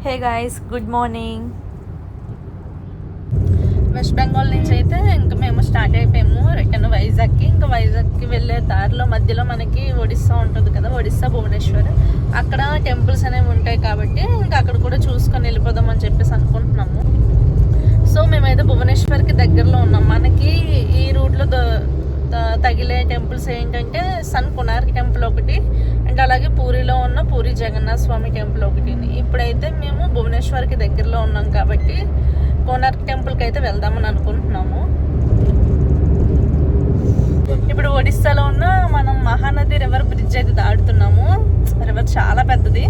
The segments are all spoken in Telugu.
Hey guys, good morning. West Bengal నుంచి అయితే ఇంకా మేము స్టార్ట్ అయిపోయాము రిటర్న్ వైజాగ్కి. ఇంకా వైజాగ్కి వెళ్ళే దారిలో మధ్యలో మనకి ఒడిస్సా ఉంటుంది కదా, ఒడిస్సా భువనేశ్వర్. అక్కడ టెంపుల్స్ అనేవి ఉంటాయి కాబట్టి ఇంకా అక్కడ కూడా చూసుకొని వెళ్ళిపోదాం అని చెప్పేసి అనుకుంటున్నాము. సో మేమైతే భువనేశ్వర్కి దగ్గరలో ఉన్నాం. మనకి ఈ రూట్లో తగిలే టెంపుల్స్ ఏంటంటే సన్ కొనార్క్ టెంపుల్ ఒకటి, అండ్ అలాగే పూరిలో ఉన్న పూరి జగన్నాథ స్వామి టెంపుల్ ఒకటి. ఇప్పుడైతే మేము భువనేశ్వర్కి దగ్గరలో ఉన్నాం కాబట్టి కోనార్క్ టెంపుల్కి అయితే వెళ్దామని అనుకుంటున్నాము. ఇప్పుడు ఒడిస్సాలో ఉన్న మనం మహానది రివర్ బ్రిడ్జ్ అయితే దాటుతున్నాము. రివర్ చాలా పెద్దది,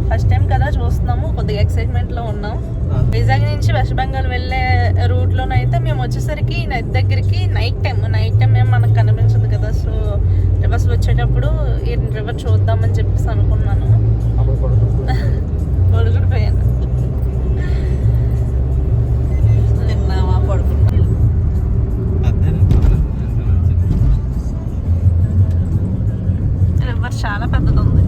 ఫస్ట్ టైం కదా చూస్తున్నాము, కొద్దిగా ఎక్సైట్మెంట్లో ఉన్నాం. వైజాగ్ నుంచి వెస్ట్ బెంగాల్ వెళ్ళే రూట్లోనైతే మేము వచ్చేసరికి నది దగ్గరికి నైట్ టైం ఏం మనకు కనిపించదు కదా. సో రివర్స్ వచ్చేటప్పుడు ఈ రివర్ చూద్దామని చెప్పేసి అనుకున్నాను. పడుకుడిపోయాను. తిన్నావా, పడుకున్నా. రివర్ చాలా పెద్దది ఉంది.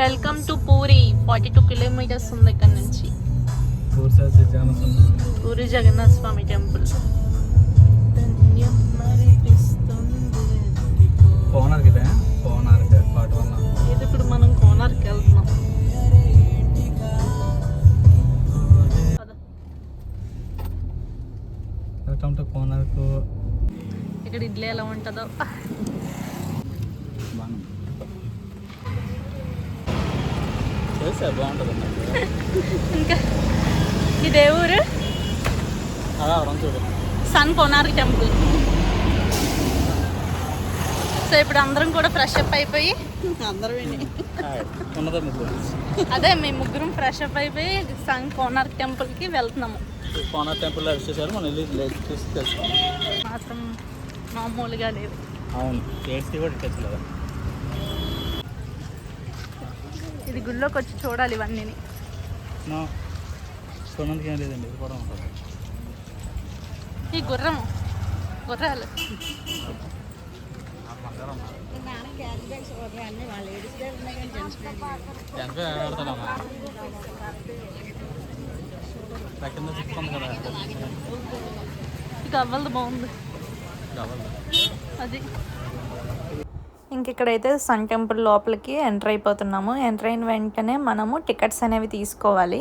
Welcome to puri. 42 కిలోమీటర్స్ ఉంది ఇక్కడ నుంచి. పూరి జగన్నాథ స్వామి టెంపుల్. ఇది ఇప్పుడు మనం కోనార్క్ వెళ్తున్నాం. Welcome to Konark. ఇక్కడ ఇడ్లీ ఎలా ఉంటుందో. బాగుంటుంది. ఇంకా ఇదే ఊరు సన్ కోనార్క్ టెంపుల్. సో ఇప్పుడు అందరం కూడా ఫ్రెష్ అప్ అయిపోయి అదే మేము ముగ్గురం ఫ్రెష్ అప్ అయిపోయి సన్ కోనార్క్ టెంపుల్కి వెళ్తున్నాము. కోనార్క్ టెంపుల్ వచ్చేసారు, మనం వెళ్ళి మాత్రం మామూలుగా లేదు. అవును, టేస్టీ కూడా తెచ్చలేదా. ఇది గుళ్ళోకి వచ్చి చూడాలి ఇవన్నీ. కొన్నందుకు ఏం లేదండి, ఇది కూడా ఉంటుంది. ఈ గుర్రాలు గవ్వలది బాగుంది అది. ఇంకిక్కడైతే సన్ టెంపుల్ లోపలికి ఎంటర్ అయిపోతున్నాము. ఎంటర్ అయిన వెంటనే మనము టికెట్స్ అనేవి తీసుకోవాలి.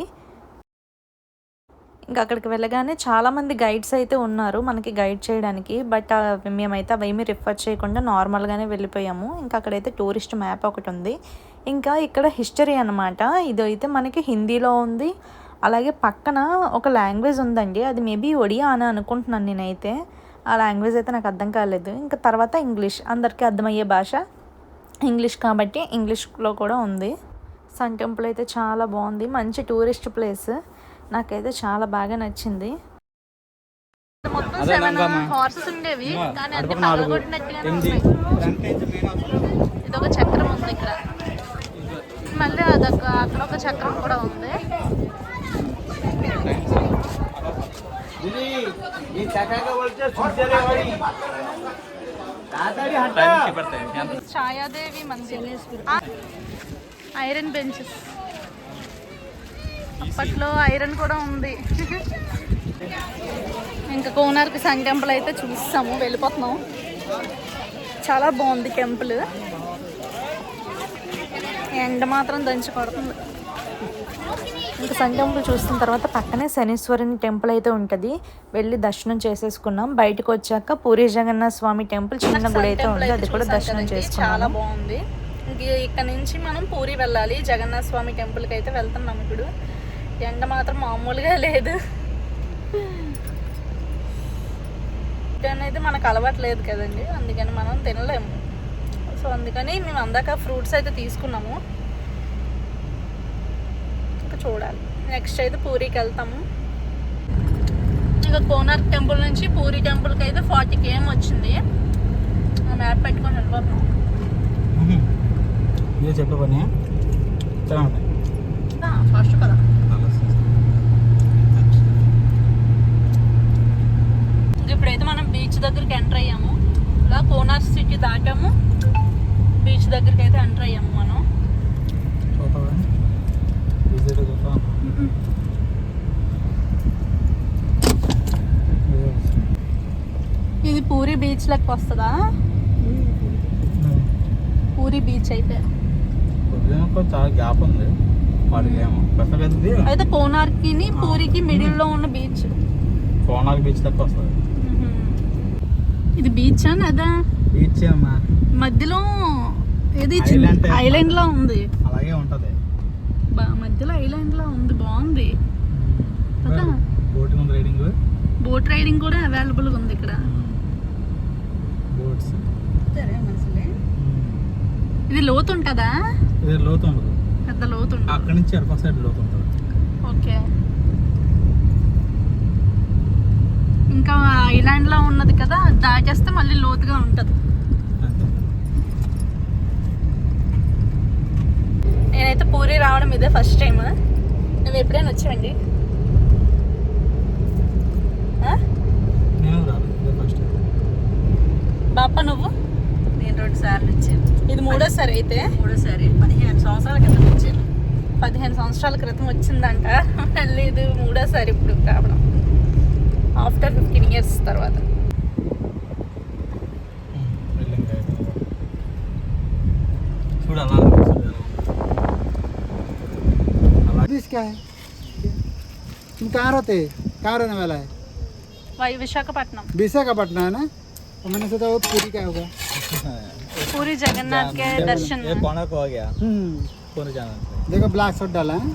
ఇంకా అక్కడికి వెళ్ళగానే చాలామంది గైడ్స్ అయితే ఉన్నారు మనకి గైడ్ చేయడానికి. బట్ మేమైతే అవేమీ రిఫర్ చేయకుండా నార్మల్గానే వెళ్ళిపోయాము. ఇంకా అక్కడైతే టూరిస్ట్ మ్యాప్ ఒకటి ఉంది. ఇంకా ఇక్కడ హిస్టరీ అనమాట. ఇదైతే మనకి హిందీలో ఉంది, అలాగే పక్కన ఒక లాంగ్వేజ్ ఉందండి, అది మేబీ ఒడియా అని అనుకుంటున్నాను నేనైతే. ఆ లాంగ్వేజ్ అయితే నాకు అర్థం కాలేదు. ఇంకా తర్వాత ఇంగ్లీష్, అందరికీ అర్థమయ్యే భాష ఇంగ్లీష్ కాబట్టి ఇంగ్లీష్లో కూడా ఉంది. సన్ టెంపుల్ అయితే చాలా బాగుంది, మంచి టూరిస్ట్ ప్లేస్. నాకైతే చాలా బాగా నచ్చింది. మొత్తం 7 హార్సెస్ ఉండేవి కానీ అన్ని పగలగొట్టినట్టుగానే ఉన్నాయి. ఇదొక చక్రం ఉంది ఇక్కడ, మళ్ళీ అక్కడ ఒక చక్రం కూడా ఉంది. Chhaya Devi Mandir, iron benches. అప్పట్లో ఐరన్ కూడా ఉంది. ఇంకా కోనార్క్ సన్ టెంపుల్ అయితే చూస్తాము, వెళ్ళిపోతున్నాం. చాలా బాగుంది టెంపుల్. ఎండ మాత్రం దంచి కొడుతుంది. ఇంకా సన్ టెంపుల్ చూసిన తర్వాత పక్కనే శనీశ్వరుని టెంపుల్ అయితే ఉంటుంది, వెళ్ళి దర్శనం చేసేసుకున్నాం. బయటకు వచ్చాక పూరి జగన్నాథ స్వామి టెంపుల్ చిన్న గుడి అయితే ఉంది, అది కూడా దర్శనం చేసుకున్నాం. చాలా బాగుంది. ఇక్కడ నుంచి మనం పూరి వెళ్ళాలి, జగన్నాథ స్వామి టెంపుల్కి అయితే వెళ్తున్నాం. ఇప్పుడు ఎండ మాత్రం మామూలుగా లేదు. అయితే మనకు అలవాటు లేదు కదండి, అందుకని మనం తినలేము. సో అందుకని మేము అందాక ఫ్రూట్స్ అయితే తీసుకున్నాము. ఇంకా చూడాలి, నెక్స్ట్ అయితే పూరికి వెళ్తాము. ఇక కోనార్క్ టెంపుల్ నుంచి పూరి టెంపుల్కి అయితే 40 km వచ్చింది. ఆ మ్యాప్ పెట్టుకొని వెళ్ళిపోతున్నాం. ఇదే చెప్పే పని చాలా ఉంటాయి. ఫస్ట్ కదా ఇప్పుడైతే మనం బీచ్ దగ్గరికి ఎంటర్ అయ్యాము. ఇలా కోనార్క్ సిటీ దాటాము, బీచ్ దగ్గరికి అయితే ఎంటర్ అయ్యాము మనం. చూస్తావా విజిట్ చూస్తా. ఇది పూరి బీచ్ లెక్క వస్తుందా? పూరి బీచ్ అయితే చాలా గ్యాప్ ఉంది వాటికి ఏమో పెద్దది. అయితే కోనార్కి పూరికి మిడిల్ లో ఉన్న బీచ్ కోనార్క్ బీచ్ లెక్క వస్తుంది. ఇది బీచ్ అదా? బీచ్ అమ్మా, మధ్యలో ఏది Island type ఐలాండ్ లా ఉంది. అలాగే ఉంటది. మధ్యలో ఐలాండ్ లా ఉంది, బాగుంది కదా. బోటింగ్ ఉంది, రైడింగ్. బోట్ రైడింగ్ కూడా అవైలబుల్ ఉంది ఇక్కడ. బోట్స్ ఇది లోతు ఉంటుందా? ఇది లోతు ఉండదు, పెద్ద లోతు ఉండదు. అక్కడి నుంచి ఎడప సైడ్ లోతు ఉంటుంది. ఓకే, ఇంకా ఐలాండ్ లో ఉన్నది కదా, దాటేస్తే మళ్ళీ లోతుగా ఉంటది. నేనైతే పూరి రావడం ఇదే ఫస్ట్ టైం. నువ్వు ఎప్పుడైనా వచ్చావండి? నేను రాదు, ఇదే ఫస్ట్ టైం. బాప నువ్వు? నేను 2 సార్లు వచ్చాను. ఇది మూడోసారి అయితే. 3సారి 15 సంవత్సరాల క్రితం వచ్చాను. 15 సంవత్సరాల క్రితం వచ్చిందంట. మళ్ళీ ఇది మూడోసారి ఇప్పుడు రావడం, ఆఫ్టర్ 15 years తర్వాత. చూడు అలా क्या है? तुम कहाँ रहते? कहाँ रहने वाला है? విశాఖపట్నం. विशाखापट्टनम है ना? तो मैंने सोचा वो पूरी का होगा. पूरी जगन्नाथ के दर्शन. ये कोणार्क हो गया, पूरी जाना। देखो ब्लैक शर्ट डाला है,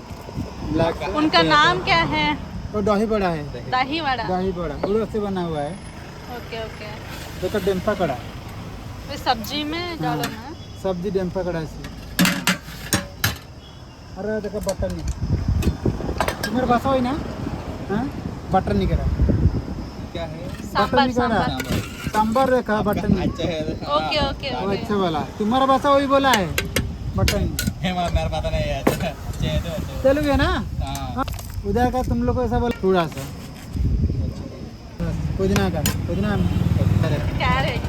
ब्लैक. उनका नाम क्या है? वो दही बड़ा है, दही वड़ा. दही बड़ा उड़द से बना हुआ है. Okay okay. देखो डेम्पा कड़ा, ये सब्जी में डालो ना. सब्जी डेम्पा कड़ा से. अरे देखो बटर नहीं, तुम्हारे पास हो ना? हाँ, बटर नहीं करा. क्या है? बटर नहीं करा, सांबर देखा बटर नहीं. अच्छा है। ओके ओके वो ओके. अच्छा वाला, तुम्हारा भाषा वही बोला है, बटर नहीं. मेरा पता नहीं है। अच्छा है तो अच्छा। तेलुगु है ना? हाँ। उधर का तुम लोग को ऐसा बोला थोड़ा सा. पुदीना का, पुदीना कैरेट.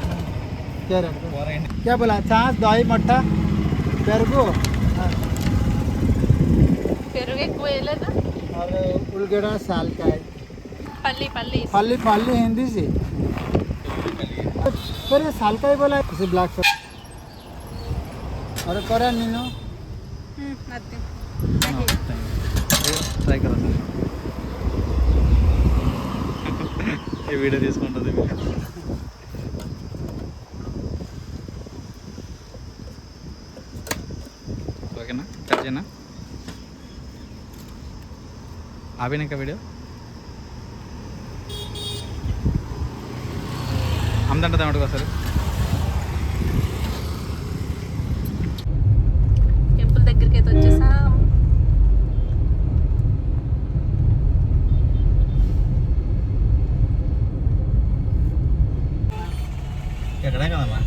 कैरेट. फॉरेन। क्या बोला? छाछ, दही, मट्ठा, पेरुगु పెరుగు ఎక్కువ వేయలేదా? और उलगड़ा साल का है. పల్లి పల్లి. फली फली हिंदी से. फिर ये साल का ही बोला है. इसे ब्लैक शर्ट. अरे करा नीनो. అది ట్రై కరా సార్. ఈ వీడియో తీసుకుంటుంది. ఓకేనా, కట్ చేయనా? ఆపేనా ఇంకా వీడియో? అమ్ముదంటే అడుగు సార్. టెంపుల్ దగ్గరికి అయితే వచ్చేసాం. ఎక్కడా కదమ్మా?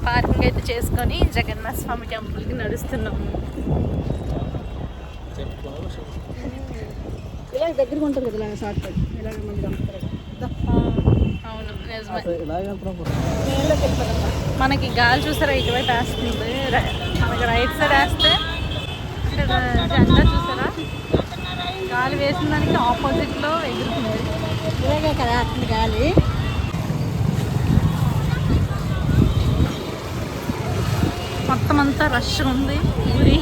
పార్కింగ్ అయితే చేసుకొని జగన్నాథ స్వామి టెంపుల్కి నడుస్తున్నాము. ఇలా దగ్గరగా ఉంటుంది కదా, ఇలా షార్ట్ కట్ ఇలా మంది అమ్ముతారు కదా. అవును నిజమే. ఇలాగే మనకి గాలి చూసారా ఇటువైపు వేస్తుంది, మనకి రైట్ సైడ్ వేస్తే జెండా చూసారా, గాలి వేసిన దానికి ఆపోజిట్లో ఎగురుతుంది. ఇలాగే కదా అట్లా గాలి. మొత్తం అంతా రష్ ఉంది ఊరి.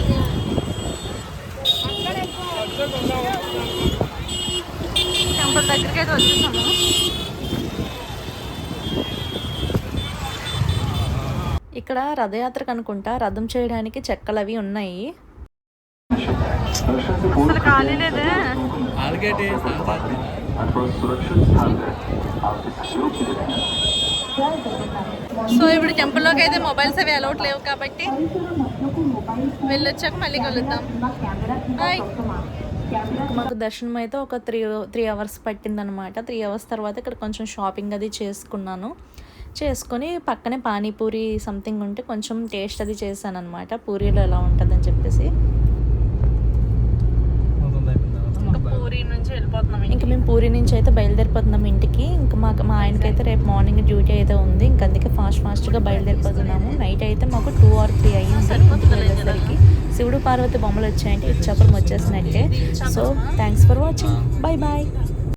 టెంపుల్ దగ్గరికి అయితే వచ్చేసాము. ఇక్కడ రథయాత్రకు అనుకుంటా రథం చేయడానికి చెక్కలు అవి ఉన్నాయి. అసలు ఖాళీ లేదే. ఆల్గేటి సో ఇప్పుడు టెంపుల్లోకి అయితే మొబైల్స్ అవి అలౌట్ లేవు కాబట్టి వెళ్ళొచ్చాక మళ్ళీ కలుద్దాం. బాయ్. ఇంకా మాకు దర్శనం అయితే ఒక త్రీ అవర్స్ పట్టిందనమాట. 3 అవర్స్ తర్వాత ఇక్కడ కొంచెం షాపింగ్ అది చేసుకొని పక్కనే పానీపూరి సంథింగ్ ఉంటే కొంచెం టేస్ట్ అది చేశాను అనమాట, పూరీలో ఎలా ఉంటుందని చెప్పేసి. ఇంకా పూరి నుంచి వెళ్ళిపోతున్నాం. ఇంకా మేము పూరి నుంచి అయితే బయలుదేరిపోతున్నాం ఇంటికి. ఇంకా మా ఆయనకైతే రేపు మార్నింగ్ డ్యూటీ అయితే ఉంది, ఇంకా అందుకే ఫాస్ట్గా బయలుదేరిపోతున్నాము. నైట్ అయితే మాకు 2 or 3 అయ్యింది ఇంటికి వెళ్ళేసరికి. శివుడు పార్వతి బొమ్మలు వచ్చాయంటే ఇచ్చాపురం వచ్చేసినట్టే. So thanks for watching, bye bye.